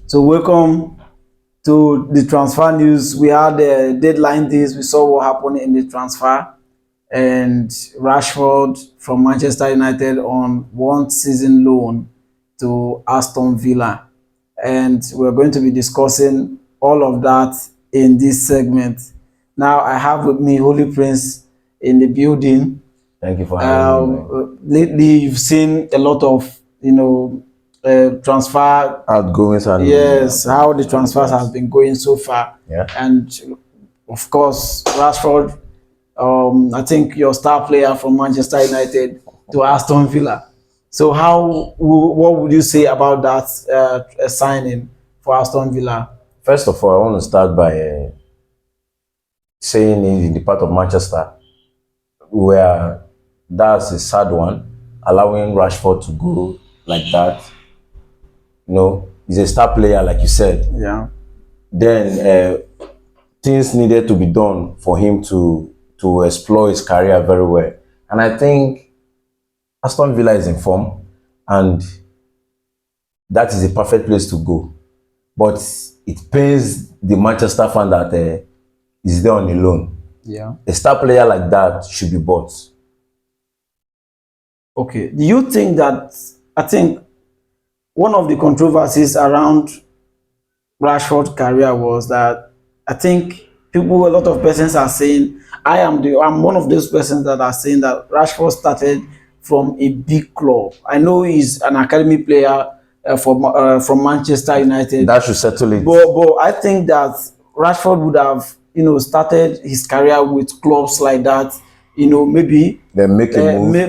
So welcome to the transfer news. We had a deadline days. We saw what happened in the transfer, and Rashford from Manchester United on one season loan to Aston Villa. And we're going to be discussing all of that in this segment. Now I have with me Holy Prince in the building. Thank you for having me, man. Lately, you've seen a lot of transfer. Outgoings and Yes, how the transfers have been going so far. Yeah. And of course, Rashford, I think your star player from Manchester United to Aston Villa. So what would you say about that signing for Aston Villa? First of all, I want to start by saying in the part of Manchester where that's a sad one, allowing Rashford to go like that. You know, he's a star player, like you said. Yeah. Then things needed to be done for him to explore his career very well. And I think Aston Villa is in form, and that is a perfect place to go. But it pains the Manchester fan that he's there on a loan. Yeah. A star player like that should be bought. Okay. Do you think that, I think one of the controversies around Rashford's career was that I think a lot of persons are saying, I'm one of those persons that are saying that Rashford started from a big club. I know he's an academy player from Manchester United. That should settle it. But I think that Rashford would have, started his career with clubs like that. Maybe Then make a move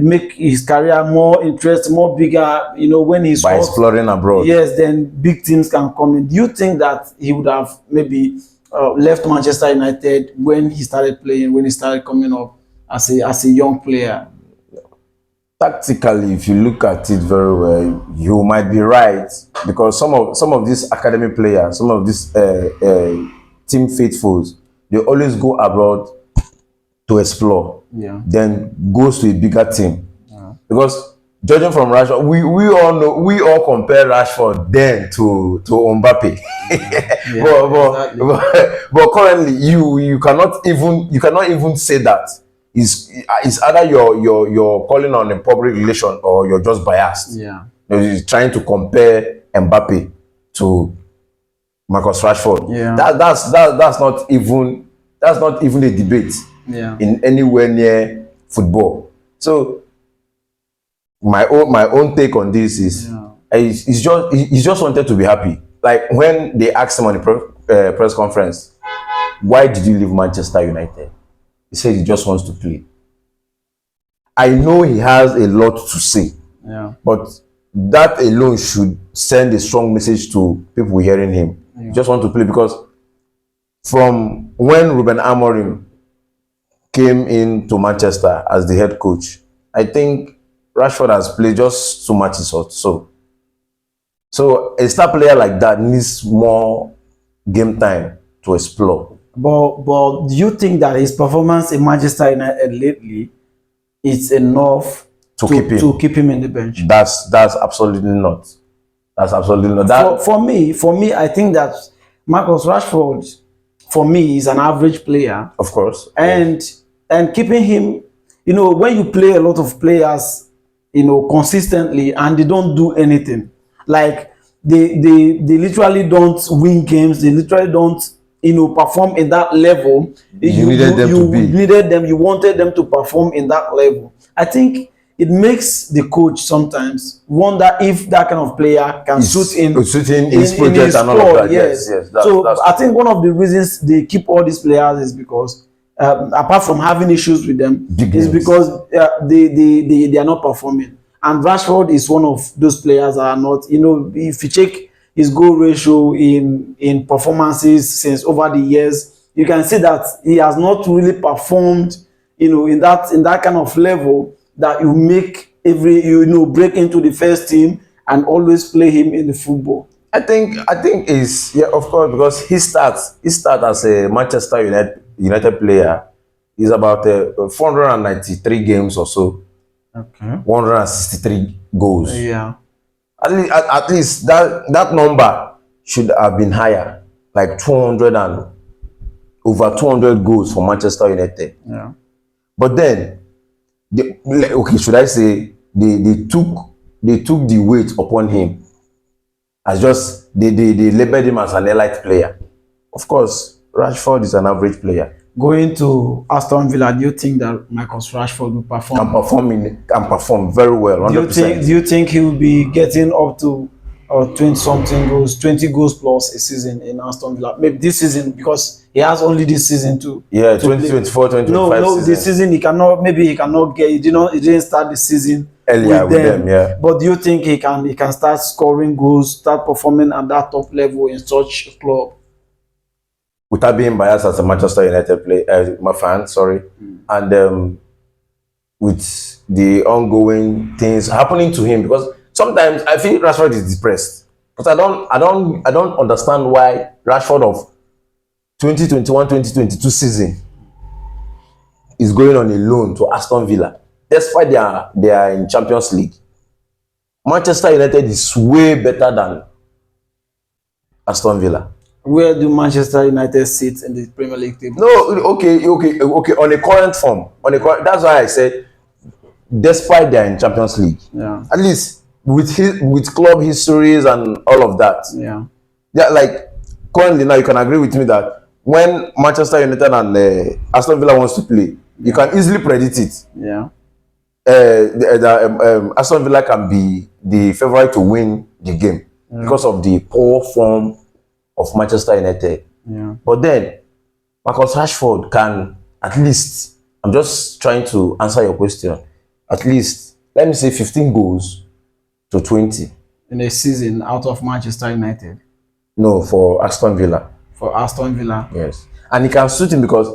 make his career more interesting, more bigger. When he's by exploring abroad. Yes, then big teams can come in. Do you think that he would have maybe left Manchester United when he started playing, when he started coming up as a young player? Tactically, if you look at it very well, you might be right, because some of these academy players, some of these team faithfuls, they always go abroad to explore. Yeah. Then goes to a bigger team. Yeah. Because judging from Rashford, we all compare Rashford then to Mbappe. Yeah, but currently you cannot even say that. It's either you're calling on a public relation or you're just biased. Yeah. You're trying to compare Mbappe to Marcus Rashford. Yeah. That's not even a debate. Yeah. In anywhere near football. So my own take on this is, he's just wanted to be happy. Like when they asked him on the press conference, why did you leave Manchester United? He said he just wants to play. I know he has a lot to say, but that alone should send a strong message to people hearing him. He just want to play, because from when Ruben Amorim came into Manchester as the head coach, I think Rashford has played just 2 matches or so. So a star player like that needs more game time to explore. But do you think that his performance in Manchester United lately is enough to keep him in the bench? That's absolutely not. That's absolutely not. That for me, I think that Marcus Rashford, for me, is an average player. Of course. And keeping him, when you play a lot of players, consistently, and they don't do anything, like they literally don't win games, they literally don't, perform in that level. You wanted them to perform in that level. I think it makes the coach sometimes wonder if that kind of player can suit in his project and all of that. Yes. That's I think one of the reasons they keep all these players is because apart from having issues with them, is because they are not performing. And Rashford is one of those players that are not. If you check his goal ratio in performances since over the years, you can see that he has not really performed, in that kind of level that you make break into the first team and always play him in the football. I think is, of course, because he starts as a Manchester United player. He's about 493 games or so. Okay. 163 goals. Yeah. At least that number should have been higher, like 200 and over 200 goals for Manchester United. Yeah. But then, okay, should I say they took the weight upon him as just they labeled him as an elite player. Of course, Rashford is an average player. Going to Aston Villa, do you think that Marcus Rashford will perform? Can perform very well. 100%. Do you think he will be getting up to 20 something goals, 20 goals plus a season in Aston Villa? Maybe this season, because he has only this season to. Yeah, 2024, 2025. No, this season he cannot. Maybe he cannot get. He didn't start the season earlier with them. Yeah. But do you think he can start scoring goals, start performing at that top level in such a club? Without being biased as a Manchester United player, my fan, sorry, and with the ongoing things happening to him, because sometimes I feel Rashford is depressed. Because I don't understand why Rashford of 2021-2022 season is going on a loan to Aston Villa. Despite they are in Champions League. Manchester United is way better than Aston Villa. Where do Manchester United sit in the Premier League table? No, okay. On a current form, that's why I said, despite they're in Champions League, yeah, at least with club histories and all of that, yeah, like currently now you can agree with me that when Manchester United and Aston Villa wants to play, you can easily predict it. Yeah, Aston Villa can be the favorite to win the game because of the poor form of Manchester United. Yeah. But then Marcus Rashford can at least, I'm just trying to answer your question, at least let me say 15 goals to 20 in a season out of Manchester United. No, for Aston Villa. For Aston Villa. Yes. And he can suit him because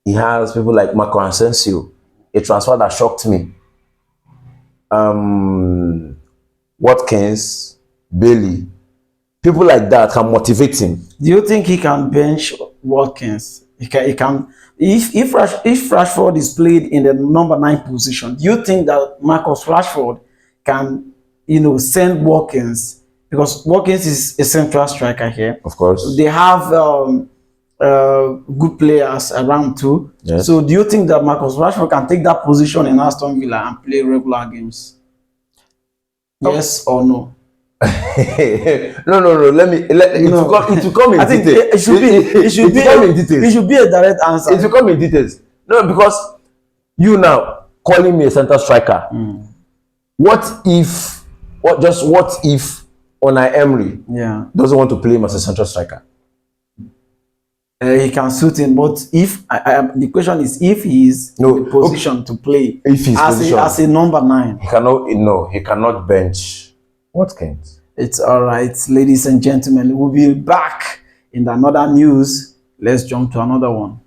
he has people like Marco Asensio, a transfer that shocked me. Watkins, Bailey, people like that can motivate him. Do you think he can bench Watkins? He can. If Rashford is played in the number 9 position, do you think that Marcus Rashford can, send Watkins? Because Watkins is a central striker here. Of course. They have good players around too. Yes. So do you think that Marcus Rashford can take that position in Aston Villa and play regular games? Yes or no? No. It will come in I think details. it should be a direct answer. It will come in details. No, because you now calling me a center striker. What if Unai Emery doesn't want to play him as a central striker? He can suit him, but if the question is if he is in the position to play as a number 9, he cannot bench Watkins. It's all right, ladies and gentlemen. We'll be back in another news. Let's jump to another one.